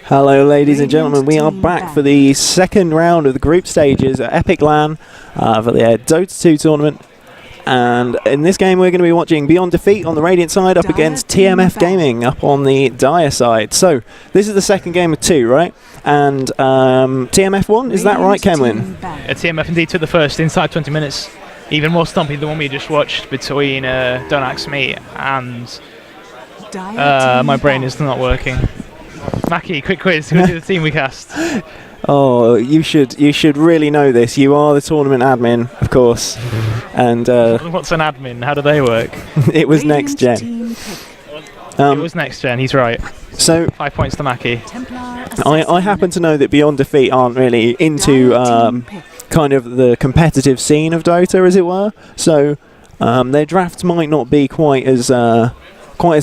Hello ladies and gentlemen, we are back for the second round of the group stages at Epiclan for the Dota 2 tournament. And in this game we're going to be watching Beyond Defeat on the Radiant side up against TmF Gaming up on the Dire side. So this is the second game of two, right? And TmF won, is that right, Kenwin? TmF indeed took the first inside 20 minutes. Even more stumpy than the one we just watched between Don't Ask Me and my brain is not working. Mackie, quick quiz, who did the team we cast? Oh, you should really know this. You are the tournament admin, of course. And what's an admin? How do they work? It was Next Gen. It was Next Gen, he's right. So 5 points to Mackie. I happen to know that Beyond Defeat aren't really into kind of the competitive scene of Dota, as it were. So their drafts might not be quite as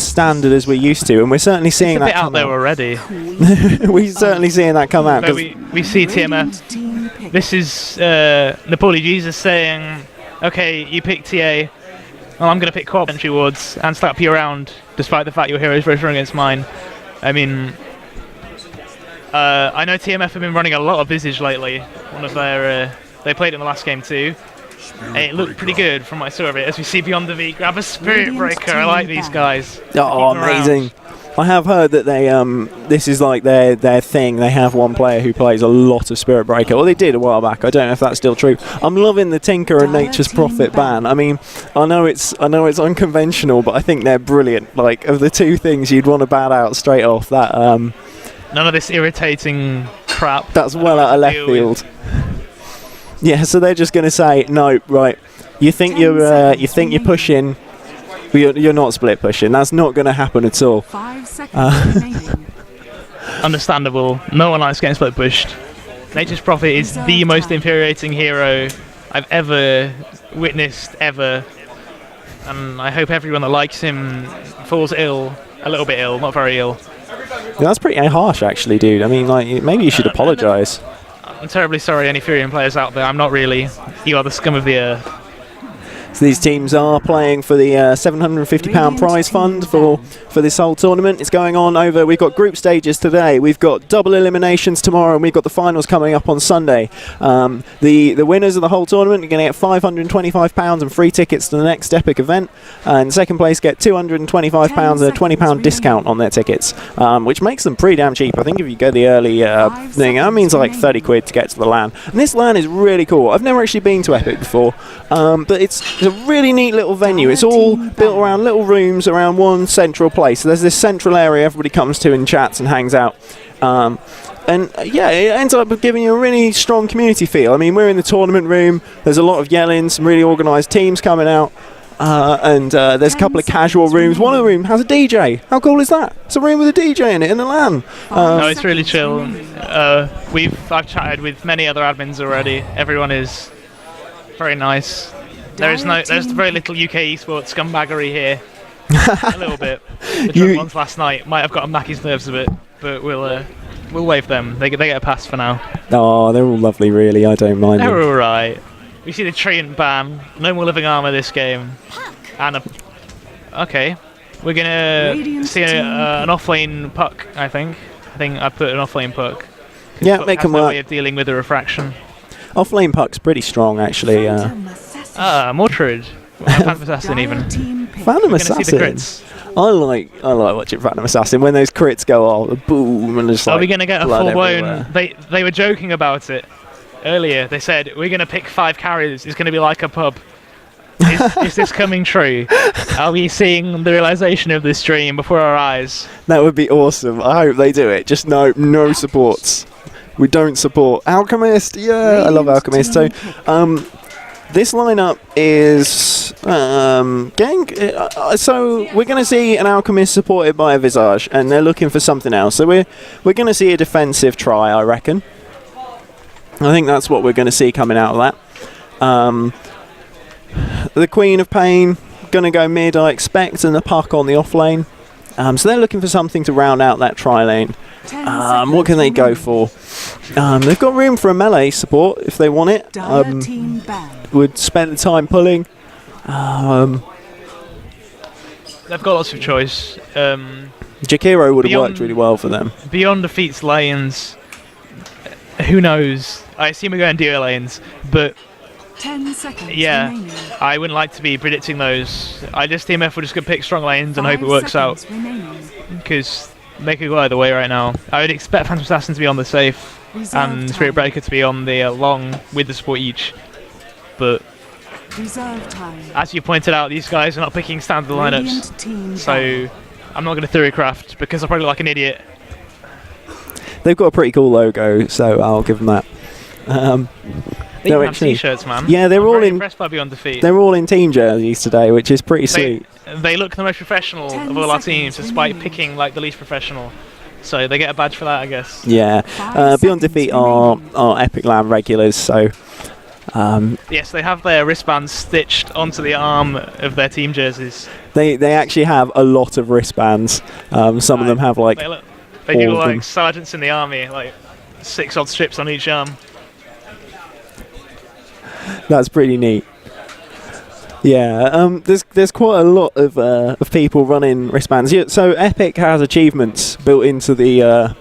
standard as we're used to, and we're certainly seeing that out there already. We're certainly seeing that come out. So we see TmF. This is Napoli Jesus saying, "Okay, you pick TA. Well, I'm going to pick co-op entry wards and slap you around, despite the fact your hero is very strong against mine." I mean, I know TmF have been running a lot of Visage lately. One of their they played in the last game too. It looked pretty good from what I saw of it. As we see Beyond the V grab a Spirit Breaker. I like these guys. Oh, amazing. I have heard that they this is like their thing. They have one player who plays a lot of Spirit Breaker. Well, they did a while back. I don't know if that's still true. I'm loving the Tinker and Nature's Prophet ban. I mean, I know it's unconventional, but I think they're brilliant. Like, of the two things you'd want to ban out straight off, that none of this irritating crap. That's well out of left field. Yeah, so they're just going to say, no, right, you think you're pushing, you're not split pushing. That's not going to happen at all. 5 seconds remaining. Understandable. No one likes getting split pushed. Nature's Prophet is the most infuriating hero I've ever witnessed, ever. And I hope everyone that likes him falls ill, a little bit ill, not very ill. Yeah, that's pretty harsh, actually, dude. I mean, like, maybe you should apologise. I'm terribly sorry, any Furion players out there. I'm not really. You are the scum of the earth. So these teams are playing for the £750 prize fund for this whole tournament. It's going on over, we've got group stages today, we've got double eliminations tomorrow, and we've got the finals coming up on Sunday. The winners of the whole tournament are going to get £525 and free tickets to the next Epic event, and second place get £225 and a £20 discount on their tickets, which makes them pretty damn cheap. I think if you go the early thing, that means like 30 quid to get to the LAN. And this LAN is really cool. I've never actually been to Epic before, but it's a really neat little venue. It's all built around little rooms around one central place. So there's this central area everybody comes to and chats and hangs out. And yeah, it ends up giving you a really strong community feel. I mean, we're in the tournament room. There's a lot of yelling, some really organised teams coming out. And there's a couple of casual rooms. One of the rooms has a DJ. How cool is that? It's a room with a DJ in it in the LAN. No, it's really chill. I've chatted with many other admins already. Everyone is very nice. There's very little UK esports scumbaggery here. A little bit. The drunk ones last night might have got on Mackie's nerves a bit, but we'll waive them. They get a pass for now. Oh, they're all lovely, really. I don't mind them. They're all right. We see the Treant ban. No more living armor this game. And okay, we're gonna see an offlane puck. I think I put an offlane puck. Yeah, make them work. Way of dealing with the refraction. Offlane puck's pretty strong, actually. Mordred. Phantom Assassin even. Phantom Assassin. I like watching Phantom Assassin when those crits go off, boom, and just like. Are we gonna get a full blown? They were joking about it earlier. They said we're gonna pick 5 carriers. It's gonna be like a pub. Is this coming true? Are we seeing the realization of this dream before our eyes? That would be awesome. I hope they do it. Just no supports. We don't support Alchemist. Yeah, I love Alchemist. So, this lineup is so we're going to see an Alchemist supported by a Visage, and they're looking for something else. So we're going to see a defensive try, I reckon. I think that's what we're going to see coming out of that. The Queen of Pain going to go mid, I expect, and the puck on the off lane. So they're looking for something to round out that tri lane. What can they go for? They've got room for a melee support if they want it. Would spend the time pulling. They've got lots of choice. Jakiro would have worked really well for them. Beyond defeats lanes. Who knows? I assume we're going duo lanes, but 10 seconds yeah, remaining. I wouldn't like to be predicting those. TmF will just go pick strong lanes and hope it 5 works out, seconds remaining. because they could go either way right now. I would expect Phantom Assassin to be on the safe Reserve and Spirit time. Breaker to be on the long with the support each. But Reserve time. as you pointed out, these guys are not picking standard lineups, Radiant team so I'm not going to Theorycraft because I'm probably like an idiot. They've got a pretty cool logo, so I'll give them that. They No, even have actually- t-shirts, man. Yeah, they're I'm all very in. impressed by Beyond Defeat. They're all in team jerseys today, which is pretty sweet. They look the most professional 10 of all our seconds teams, despite remaining. picking like the least professional. So they get a badge for that, I guess. Yeah. 5 Beyond seconds Defeat are remaining. Epiclan regulars, so Yes, they have their wristbands stitched onto the arm of their team jerseys. they actually have a lot of wristbands. Some of them have like They do all look of them. like sergeants in the army, like 6 odd strips on each arm. That's pretty neat. Yeah, there's quite a lot of people running wristbands. Yeah, so Epic has achievements built into the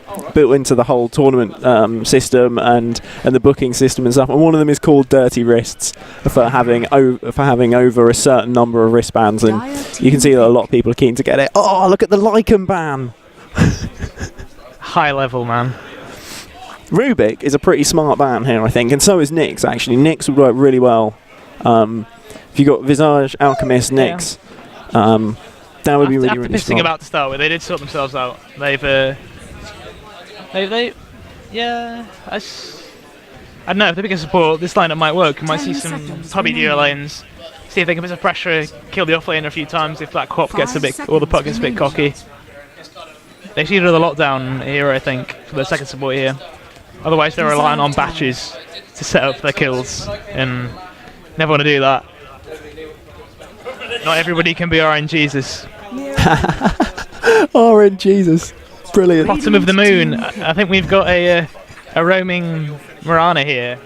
whole tournament system and the booking system and stuff. And one of them is called Dirty Wrists for having over a certain number of wristbands. And you can see that a lot of people are keen to get it. Oh, look at the Lycan ban! High level, man. Rubik is a pretty smart ban here, I think, and so is Nyx, actually. Nyx would work really well. If you got Visage, Alchemist, Nyx, that would be really, After really pissing strong. about to start with, they did sort themselves out. Yeah, I don't know, if they pick a support, this lineup might work. You might 10 see some seconds hobby duo remaining. lanes, see if they can put some pressure, kill the off laner a few times if that quap gets a 5 bit, or the puck gets a bit seconds cocky. They should do the lockdown here, I think, for the second support here. Otherwise, they're relying on batches to set up their kills, and never want to do that. Not everybody can be RN Jesus. Oh, Jesus. Brilliant. Bottom of the moon. I think we've got a roaming Mirana here.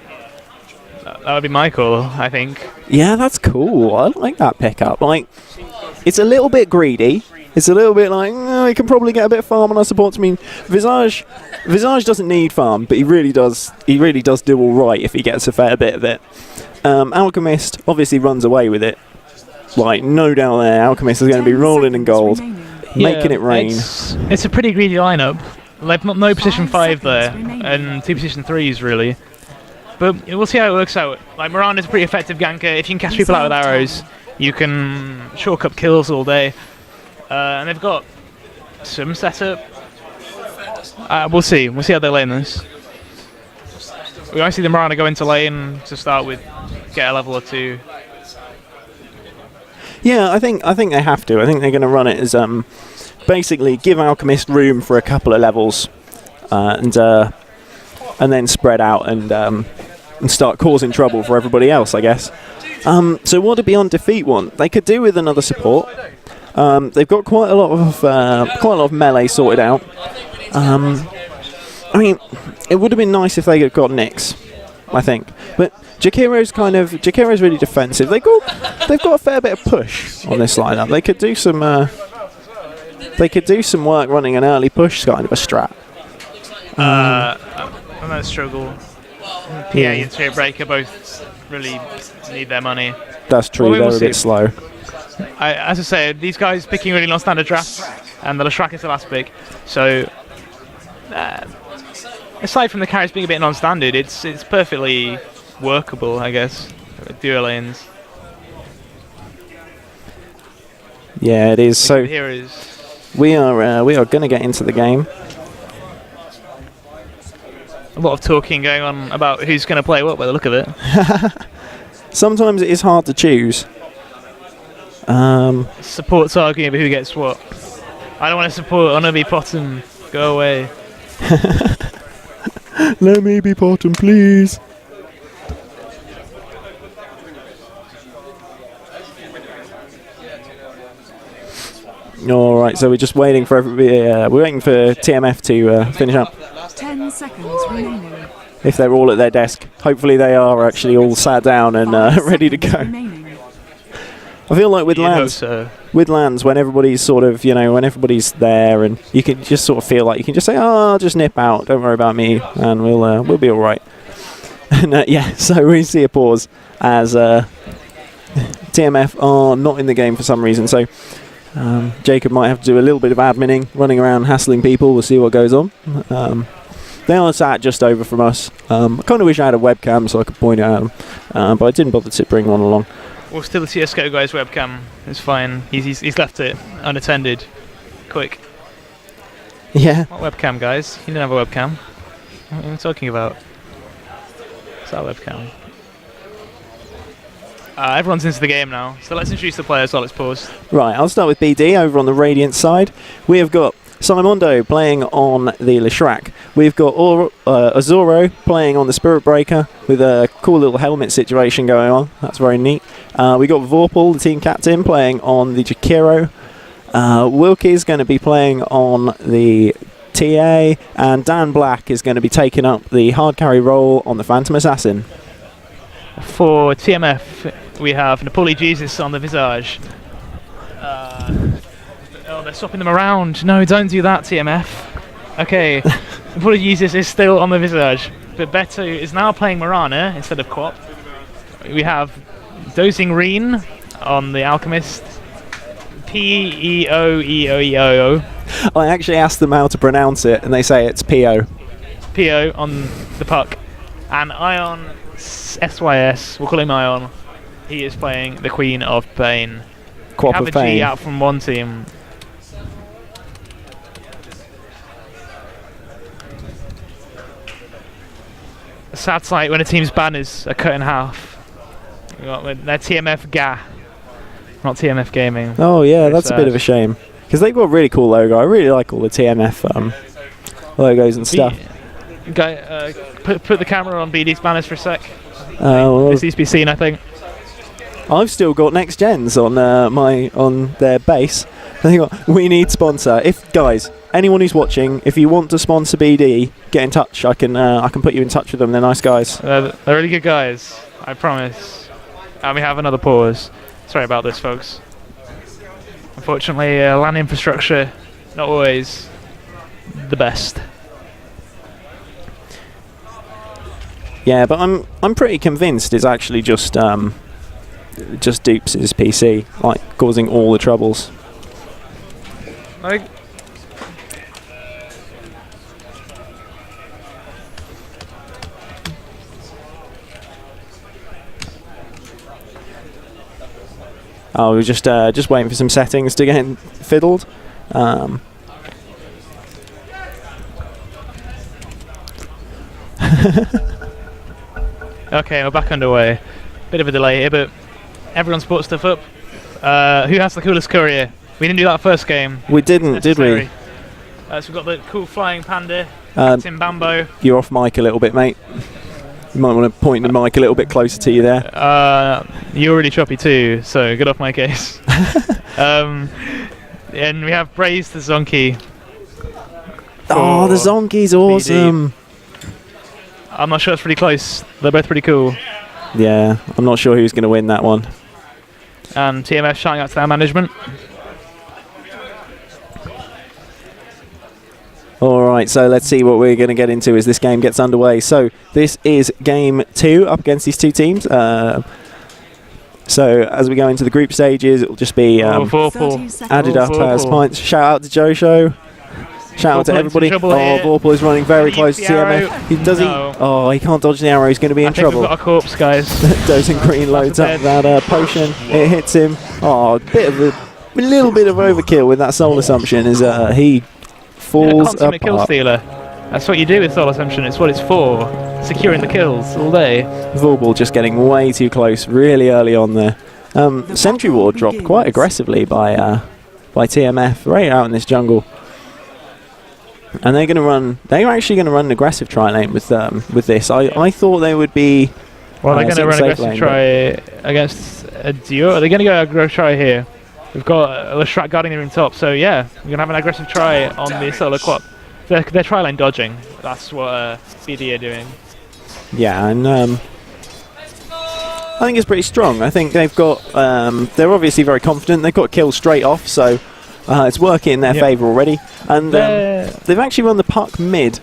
That would be my call, I think. Yeah, that's cool. I like that pickup. Like, it's a little bit greedy. It's a little bit like, we can probably get a bit of farm on our supports. I mean, Visage doesn't need farm, but he really does do all right if he gets a fair bit of it. Alchemist obviously runs away with it. Like, no doubt there, Alchemist is going to be 10 rolling in seconds gold, remaining. making it rain. It's a pretty greedy lineup. They've not no position 5 5 there, seconds remaining. and 2 position 3s really. But we'll see how it works out. Like, Mirana's a pretty effective ganker. If you can catch people out with arrows, you can shortcut kills all day. And they've got some setup. We'll see. We'll see how they lane this. We might see the Mirana go into lane to start with, get a level or 2. Yeah, I think they have to. I think they're going to run it as basically give Alchemist room for a couple of levels, and then spread out and start causing trouble for everybody else, I guess. So what do Beyond Defeat want? They could do with another support. They've got quite a lot of melee sorted out. I mean, it would have been nice if they had got Nyx, I think, but Jakiro's really defensive. They've got a fair bit of push on this lineup. They could do some work running an early push kind of a strat. I might struggle. PA and Spirit Breaker both really need their money. That's true. Well, we will They're a bit see. slow. As I say, these guys picking really non-standard drafts, and the Lashrak is the last pick. So, aside from the carrots being a bit non-standard, it's perfectly workable, I guess. Duo lanes. Yeah, it is. So Here is we are going to get into the game. a lot of talking going on about who's going to play what by the look of it. Sometimes it is hard to choose. Supports arguing about who gets what. I don't want to support. I want to be bottom. Go away. Let me be bottom, please. All right, so we're just waiting for everybody. We're waiting for TmF to finish up. 10 seconds remaining. If they're all at their desk, hopefully they are actually all sat down and 5 ready to seconds go. remaining. I feel like with You hope lands, so. with lands, when everybody's sort of, when everybody's there, and you can just sort of feel like you can just say, "Oh, I'll just nip out. Don't worry about me, and we'll be all right." And so we see a pause as TmF are not in the game for some reason. So Jacob might have to do a little bit of adminning, running around hassling people. We'll see what goes on. They are sat just over from us. I kind of wish I had a webcam so I could point it at them, but I didn't bother to bring one along. We'll still the CSGO guy's webcam. It's fine. He's left it unattended. Quick. Yeah. What webcam, guys? You didn't have a webcam. What are you talking about? It's our webcam. Everyone's into the game now, so let's introduce the players while it's paused. Right, I'll start with BD over on the Radiant side. We have got Simondo playing on the Leshrac. We've got Azuro playing on the Spirit Breaker with a cool little helmet situation going on. That's very neat. We got Vorpal, the team captain, playing on the Jakiro. Wilkie's going to be playing on the TA, and Dan Black is going to be taking up the hard carry role on the Phantom Assassin. For TmF, we have Napoli Jesus on the Visage. They're swapping them around. No, don't do that, TmF. Okay, Napoli Jesus is still on the Visage, but Beto is now playing Mirana instead of Quap. We have Dozing Reen on the Alchemist. P-E-O-E-O-E-O-O. I actually asked them how to pronounce it, and they say it's P-O. P-O on the puck. And Ion SYS, we'll call him Ion. He is playing the Queen of Pain. Quap have of a G Pain. out from one team. A sad sight when a team's banners are cut in half. They're TmF GA, not TmF Gaming. Oh yeah, that's a bit of a shame. Because they've got a really cool logo. I really like all the TmF logos and stuff. Guy, put the camera on BD's banners for a sec. Well, This needs to be seen, I think. I've still got next gens on on their base. I think we need sponsor. If guys, anyone who's watching, if you want to sponsor BD, get in touch. I can put you in touch with them. They're nice guys. They're really good guys, I promise. And we have another pause. Sorry about this, folks. Unfortunately, LAN infrastructure not always the best. Yeah, but I'm pretty convinced it's actually just dupes his PC, like causing all the troubles. Oh, we're just waiting for some settings to get fiddled. Okay, we're back underway. Bit of a delay here, but everyone's brought stuff up. Who has the coolest courier? We didn't do that first game. We didn't, did we? So we've got the cool flying panda, Tim Bambo. You're off mic a little bit, mate. You might want to point the mic a little bit closer to you there. You're really choppy too, so get off my case. And we have Braze the Zonky. Oh, the Zonky's awesome. BD. I'm not sure, it's pretty close. They're both pretty cool. Yeah, I'm not sure who's going to win that one. And TmF shouting out to their management. Alright, so let's see what we're going to get into as this game gets underway. So this is game 2 up against these two teams. So as we go into the group stages, it will just be added up as points. Shout out to Joe. Shout out to everybody. Vorpal is running very close to TmF. He can't dodge the arrow. He's going to be in trouble. We've got a corpse, guys. Dozing Green loads up that potion. It hits him. Oh, a little bit of overkill with that soul assumption as he falls consummate kill apart. stealer. That's what you do with soul assumption. It's what it's for. Securing the kills all day. Vorpal just getting way too close really early on there. Sentry Ward dropped quite aggressively by TmF right out in this jungle. And they're actually going to run an aggressive tri lane with this. I thought they would be. Well, they're going to run aggressive try against a duo. Are they going to go aggro try here? We've got a Leshrac guarding the room top, so yeah, we're going to have an aggressive try on the solo quap. They're tri lane dodging. That's what BD are doing. Yeah, and I think it's pretty strong. I think they've got. They're obviously very confident. They've got kills straight off, so it's working in their favour already. And they've actually run the puck mid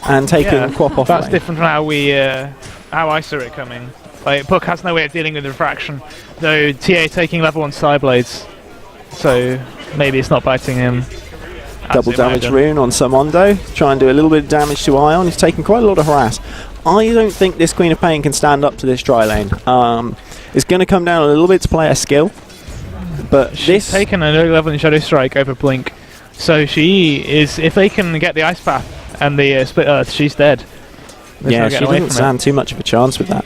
and taken Quap off. That's different from how I saw it coming. Like puck has no way of dealing with refraction, though TA taking level 1 side blades, so maybe it's not biting him. Double damage rune on Samondo. Try and do a little bit of damage to Ion. He's taking quite a lot of harass. I don't think this Queen of Pain can stand up to this tri lane. It's going to come down a little bit to player skill. But she's taken an early level in Shadow Strike over Blink. So she is, if they can get the Ice Path and the Split Earth, she's dead. Yeah, she doesn't stand too much of a chance with that.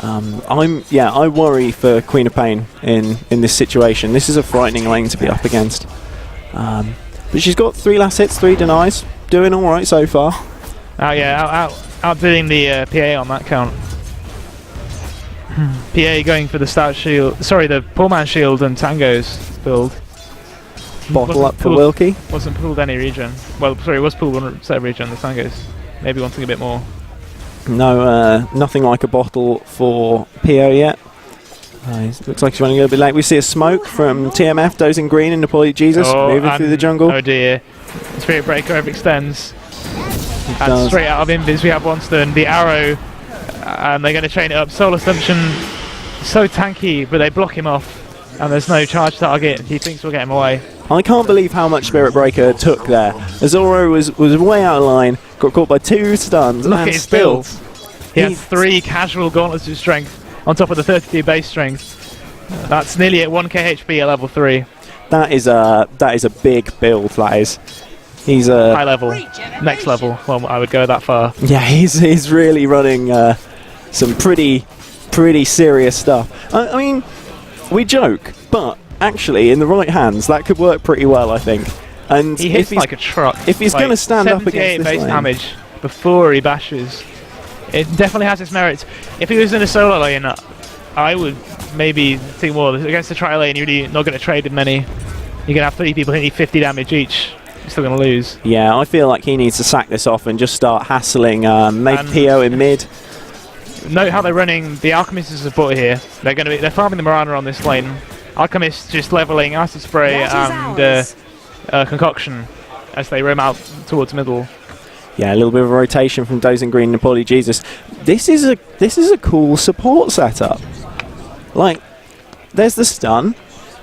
I worry for Queen of Pain in this situation. This is a frightening lane to be up against. But she's got 3 last hits, 3 denies. Doing alright so far. Outdoing the PA on that count. PA going for the stout shield, sorry, the poor man shield and Tango's build. Bottle up for Wilkie. Wasn't pulled any regen. Well, sorry, it was pulled one set of regen, the Tango's. Maybe wanting a bit more. No, nothing like a bottle for PO yet. Looks like he's running a little bit late. We see a smoke from TmF, dozing green in Napoleon Jesus, moving through the jungle. Oh dear. Spirit Breaker overextends. And straight out of Invis we have one stun, the arrow, and they're going to chain it up. Soul Assumption, so tanky, but they block him off, and there's no charge target. He thinks we'll get him away. I can't believe how much Spirit Breaker took there. Azoro was way out of line, got caught by 2 stuns, Look at his build. He had He's 3 casual gauntlets of strength on top of the 32 base strength. That's nearly at 1k HP at level 3. That is a big build. That is. He's a high level, next level. Well, I would go that far. Yeah, he's really running some pretty serious stuff. I mean, we joke, but actually, in the right hands, that could work pretty well, I think. And he hits like a truck. If he's going to stand up against this base lane, damage before he bashes, it definitely has its merits. If he was in a solo lane, I would maybe think more. Against the tri lane, you're really not going to trade with many. You're going to have 3 people hitting 50 damage each. You're still going to lose. Yeah, I feel like he needs to sack this off and just start hassling maybe PO in mid. Note how they're running the Alchemist as a supporter here. They're farming the Mirana on this lane. Alchemist just leveling Acid Spray and Concoction as they roam out towards middle. Yeah, a little bit of a rotation from Dozing Green and Poly Jesus. This is a cool support setup. Like, there's the stun.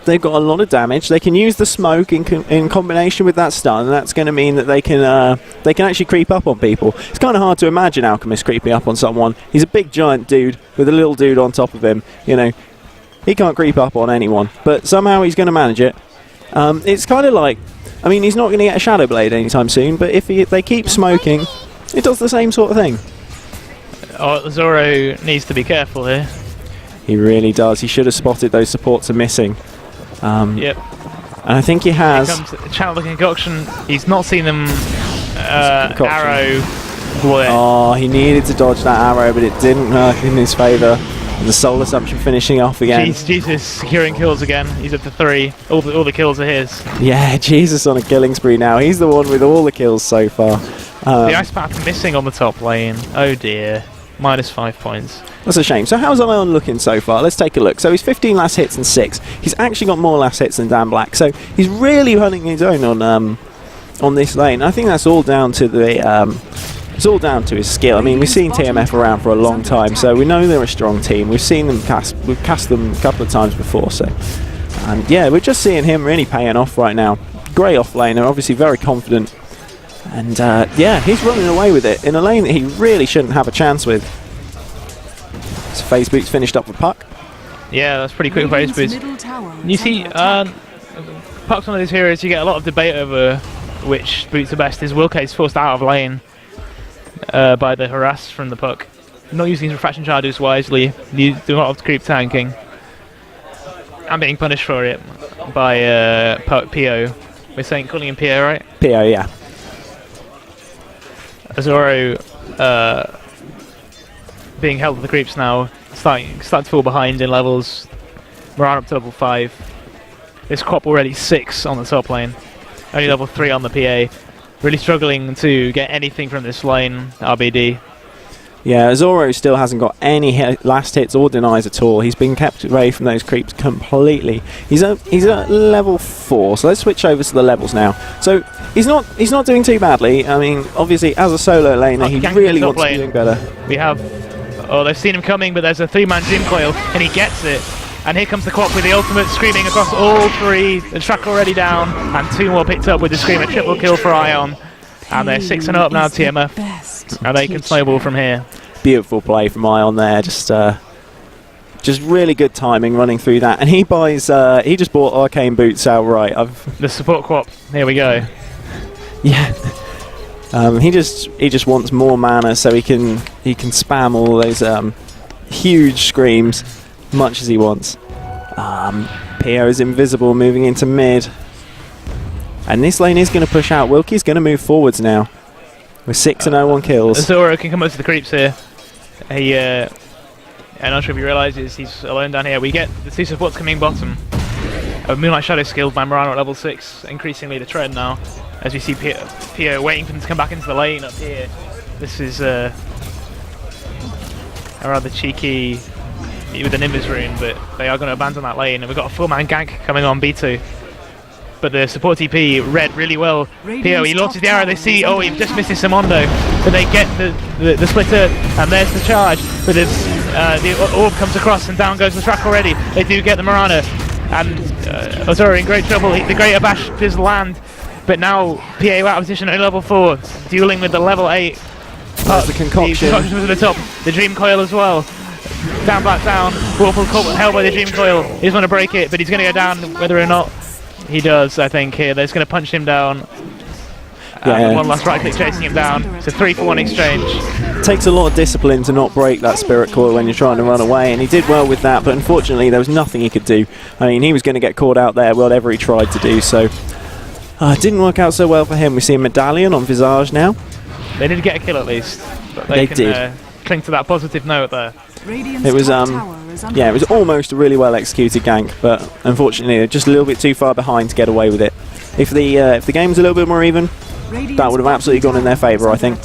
They've got a lot of damage. They can use the smoke in combination with that stun, and that's going to mean that they can actually creep up on people. It's kind of hard to imagine Alchemist creeping up on someone. He's a big giant dude with a little dude on top of him. You know, he can't creep up on anyone, but somehow he's going to manage it. It's kind of like, I mean, he's not going to get a Shadow Blade anytime soon, but if they keep smoking, it does the same sort of thing. Oh, Zoro needs to be careful here. He really does. He should have spotted those supports are missing. Yep. And I think he has. Here comes Channel the Concoction. He's not seen them arrow. Oh, he needed to dodge that arrow, but it didn't work in his favour. The Soul Assumption finishing off again. Jesus, securing kills again. He's up to 3. All the kills are his. Yeah, Jesus on a killing spree now. He's the one with all the kills so far. The Ice Path missing on the top lane. Oh dear. -5 points. That's a shame. So how's Ion looking so far? Let's take a look. So he's 15 last hits and 6. He's actually got more last hits than Dan Black. So he's really running his own on this lane. I think that's all down to the it's all down to his skill. I mean, we've seen TmF around for a long time, so we know they're a strong team. We've seen them we've cast them a couple of times before. So yeah, we're just seeing him really paying off right now. Great off laner, obviously very confident. And yeah, he's running away with it in a lane that he really shouldn't have a chance with. So Phase Boot's finished up with Puck. Yeah, that's pretty quick Phase Boots. You see, Puck's one of these heroes you get a lot of debate over which boots are best. Is Wilke's forced out of lane by the harass from the Puck. Not using his refraction charges wisely, doing a lot of creep tanking. I'm being punished for it by PO. We're saying calling him PO, right? PO, yeah. Azoro being held with the creeps now, starting to fall behind in levels. Moran up to level 5. This Quap already 6 on the top lane. Only level 3 on the PA. Really struggling to get anything from this lane, RBD. Yeah, Zoro still hasn't got any last hits or denies at all. He's been kept away from those creeps completely. He's at level 4, so let's switch over to the levels now. So he's not doing too badly. I mean, obviously as a solo laner, he really wants to be doing better. We have, they've seen him coming, but there's a 3-man Dream Coil, and he gets it. And here comes the Quap with the ultimate screaming across all 3. The Shrek already down, and 2 more picked up with the Scream. A triple kill for Ion. And they're 6-0 up now, TmF. And they can snowball from here. Beautiful play from Ion there, just really good timing running through that. And he just bought Arcane Boots outright. The support Quap, here we go. Yeah. He just wants more mana so he can spam all those huge screams much as he wants. Pio is invisible, moving into mid. And this lane is going to push out. Wilkie's going to move forwards now. With 6 and 0 on kills. Zoro can come up to the creeps here. I'm not sure if he realises he's alone down here. We get the 2 supports coming bottom. Moonlight Shadow skilled by Morano at level 6. Increasingly the trend now. As we see Pio waiting for them to come back into the lane up here. This is a rather cheeky with the Nimbus rune, but they are going to abandon that lane. And we've got a 4-man gank coming on B2. But the support TP read really well. Pio, he launches the arrow, they see, he just missed his Simondo. But they get the splitter, and there's the charge. But the orb comes across, and down goes the Shrek already. They do get the Mirana. And Ozora in great trouble. The Great Abash does land. But now Pio out of position at level 4, dueling with the level 8. The concoction. The concoction was at the top. The Dream Coil as well. Down, back down. Warple held by the Dream Coil. He doesn't want to break it, but he's going to go down whether or not. He does, I think, here. They're just going to punch him down. And one last right click chasing him down. It's a 3-for-1 exchange. It takes a lot of discipline to not break that Spirit Coil when you're trying to run away, and he did well with that, but unfortunately there was nothing he could do. I mean, he was going to get caught out there, whatever he tried to do, so it didn't work out so well for him. We see a Medallion on Visage now. They did get a kill at least, but they can cling to that positive note there. It was it was almost a really well executed gank, but unfortunately they're just a little bit too far behind to get away with it. If the game was a little bit more even, that would have absolutely gone in their favour, I think.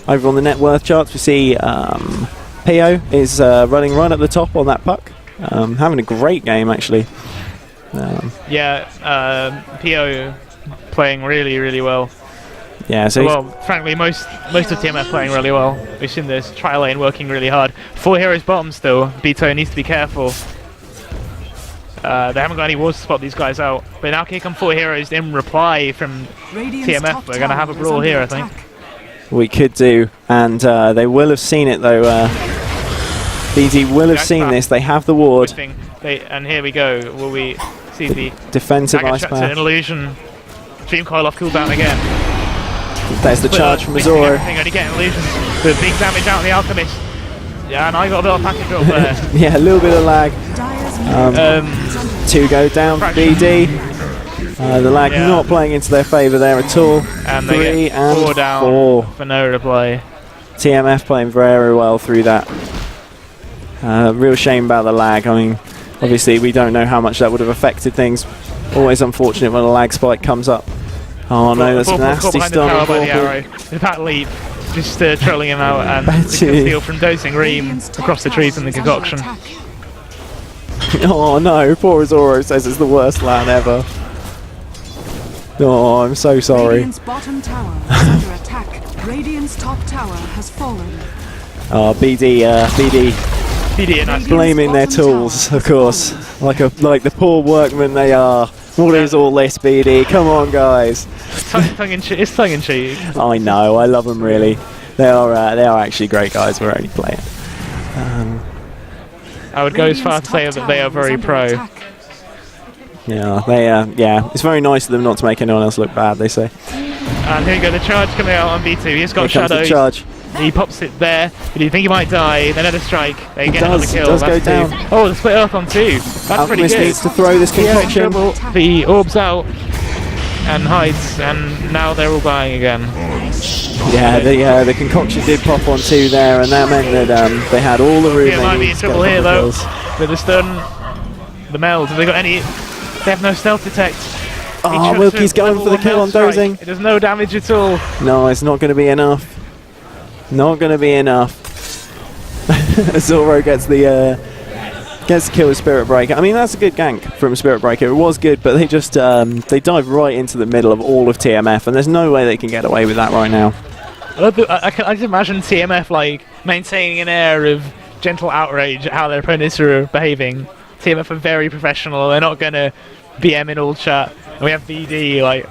Over on the net worth charts, we see Pio is running right at the top on that puck, having a great game actually. Pio playing really, really well. Yeah, so frankly, most of TmF playing really well. We've seen this trial lane working really hard. 4 heroes bottom still. Bito needs to be careful. They haven't got any wards to spot these guys out. But now here come 4 heroes in reply from TmF. We're going to have a brawl here, I think. We could do, and they will have seen it though. BD will have seen this. They have the ward. And here we go. Will we see the defensive ice an illusion? Dream Coil off cooldown again. There's the charge from Zoro. Only getting illusions. The big damage out on the Alchemist. Yeah, and I got a little package drop there. Yeah, a little bit of lag. 2 go down for BD. The lag not playing into their favour there at all. And 3 and 4 down 4 for no reply. TmF playing very well through that. Real shame about the lag. I mean, obviously we don't know how much that would have affected things. Always unfortunate when a lag spike comes up. Oh no, that's a nasty start. That leap, just trolling him out, and the steal from Dosing Ream across the trees in the concoction. Oh no, poor Zoro says it's the worst LAN ever. Oh, I'm so sorry. Radiant's bottom tower is under attack. Radiant's top tower has fallen. Oh, BD blaming their tools, of course, like the poor workmen they are. What is all this, BD? Come on, guys. It's tongue in cheek. I know. I love them really. They are actually great guys. We're only playing. I would go as far to say that they are very pro. Yeah, it's very nice of them not to make anyone else look bad. They say. And here we go. The charge coming out on B2. He's got Here comes the charge. He pops it there, but you think he might die. Then another strike. They get another kill. It does go down. Oh, the split earth on 2. That's Alchemist pretty good. needs to throw this concoction. The orb's out and hides, and now they're all dying again. Yeah, the concoction did pop on 2 there, and that meant that they had all the room. They might be in trouble here though. With the stun, the meld. Have they got any? They have no stealth detect. Oh, Wilkie's going for the kill on Dosing. It does no damage at all. No, it's not going to be enough. Not going to be enough. Zoro gets the kill with Spirit Breaker. I mean, that's a good gank from Spirit Breaker. It was good, but they just they dive right into the middle of all of TMF, and there's no way they can get away with that right now. I can just imagine TMF like maintaining an air of gentle outrage at how their opponents are behaving. TMF are very professional. They're not gonna BM in all chat. And we have BD like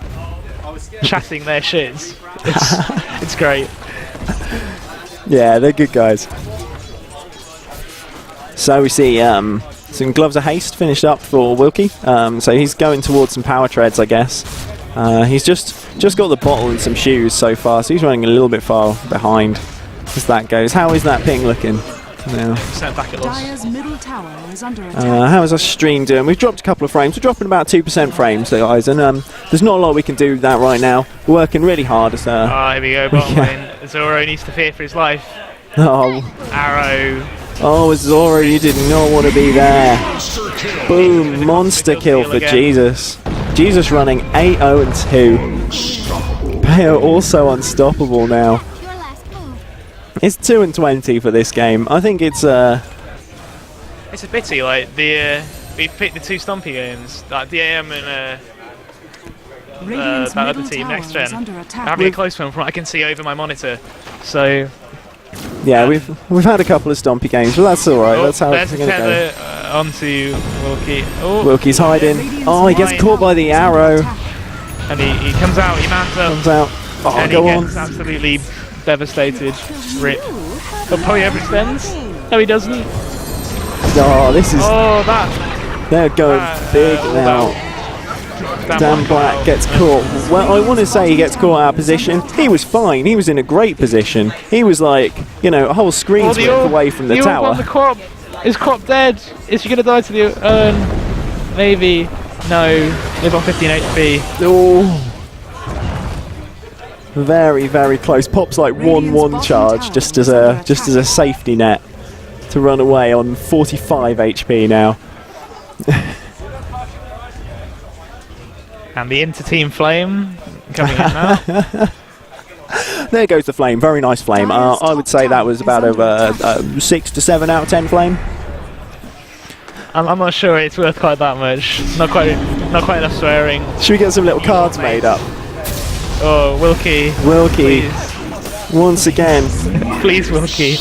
chatting their shits. It's great. Yeah, they're good guys. So we see some Gloves of Haste finished up for Wilkie. So he's going towards some power treads, I guess. He's just got the bottle and some shoes so far, so he's running a little bit far behind as that goes. How is that ping looking now? Dire's middle tower is under attack. How is our stream doing? We've dropped a couple of frames. We're dropping about 2% frames, guys, and there's not a lot we can do with that right now. We're working really hard. As, here we go, bottom lane. Zoro needs to fear for his life. Oh. Arrow. Oh, Zoro, you did not want to be there. Boom, monster kill for Jesus. Jesus running 8-0-2. They are also unstoppable now. It's 2-20 for this game. I think it's a pity, like we picked the two Stompy games, like DAM and that other team, Next Gen. Having a close one from what I can see over my monitor. So yeah, we've had a couple of Stompy games, but that's all right. That's how it's going to go. Onto Wilkie. Oh, Wilkie's hiding. Oh, he gets caught by the arrow. And he comes out. He mounts up. Comes out. Oh, and go he on. gets absolutely devastated. Rip. But Poe overextends. No, he doesn't. Oh, this is. Oh, that. They're going big now. Dan Black gets caught. Well, I want to say he gets caught out of position. He was fine. He was in a great position. He was like, you know, a whole screen's width away from the tower. On the crop. Is Crop dead? Is she going to die to the urn? Maybe. No. Live on 15 HP. Oh. Very, very close. Pops like 1-1 charge just as a safety net to run away on 45 HP now. And the inter-team flame coming in now. There goes the flame. Very nice flame. I would say that was about a 6 to 7 out of 10 flame. I'm not sure it's worth quite that much. Not quite enough swearing. Should we get some little cards made up? Oh, Wilkie. Wilkie. Once again. Please, Wilkie.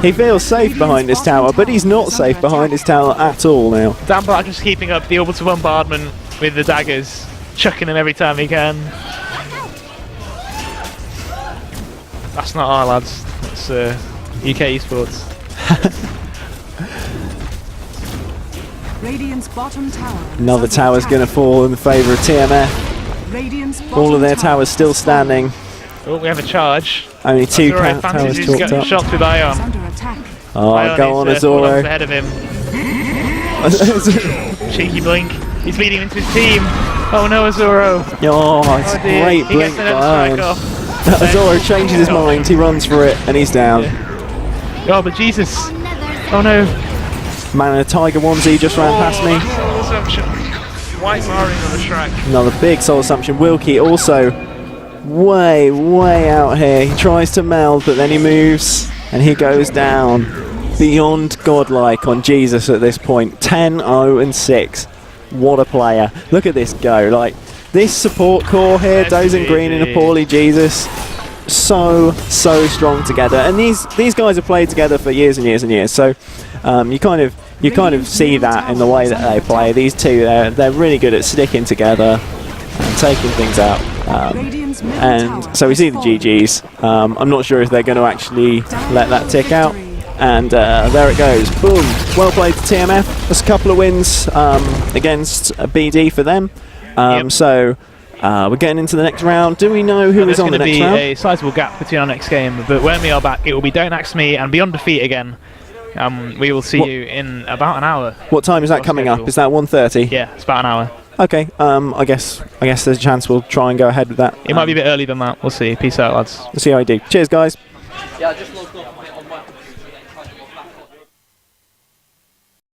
He feels safe behind this tower, but he's not safe behind his tower at all now. Dan Black just keeping up the orbital bombardment with the daggers, chucking them every time he can. That's not our lads. That's UK esports. Radiant's bottom tower. Another tower's going to fall in favour of TmF. All of their towers still standing. Oh, we have a charge. Only two towers chalked up. Shots with Ion. Oh, Ion go on, Azoro. Ahead of him. Cheeky blink. He's leading into his team. Oh no, Azoro. Oh, it's a great blink by Ion. Azoro changes his mind, he runs for it, and he's down. Yeah. Oh, but Jesus. Oh no. Man in a tiger onesie just ran past me. Soul Assumption. White marring on the Shrek. Another big soul assumption. Wilkie also way, way out here. He tries to meld, but then he moves, and he goes down. Beyond godlike on Jesus at this point. 10-0-6. What a player. Look at this go. Like, this support core here, Dozen Green and a poorly Jesus, so strong together. And these guys have played together for years and years and years. So you kind of see that in the way that they play. These two, they're really good at sticking together and taking things out. And so we see the GGs. I'm not sure if they're going to actually let that tick out. And there it goes. Boom. Well played to TmF. That's a couple of wins against BD for them. So we're getting into the next round. Do we know who is on the next round? There's going to be a sizable gap between our next game, but when we are back, it will be Don't Axe Me and Beyond Defeat again. We will see you in about an hour. What time is that coming up? Is that 1:30? Yeah, it's about an hour. Okay. I guess there's a chance we'll try and go ahead with that. It might be a bit early than that. We'll see. Peace out, lads. We'll see how I do. Cheers, guys. Yeah, just local.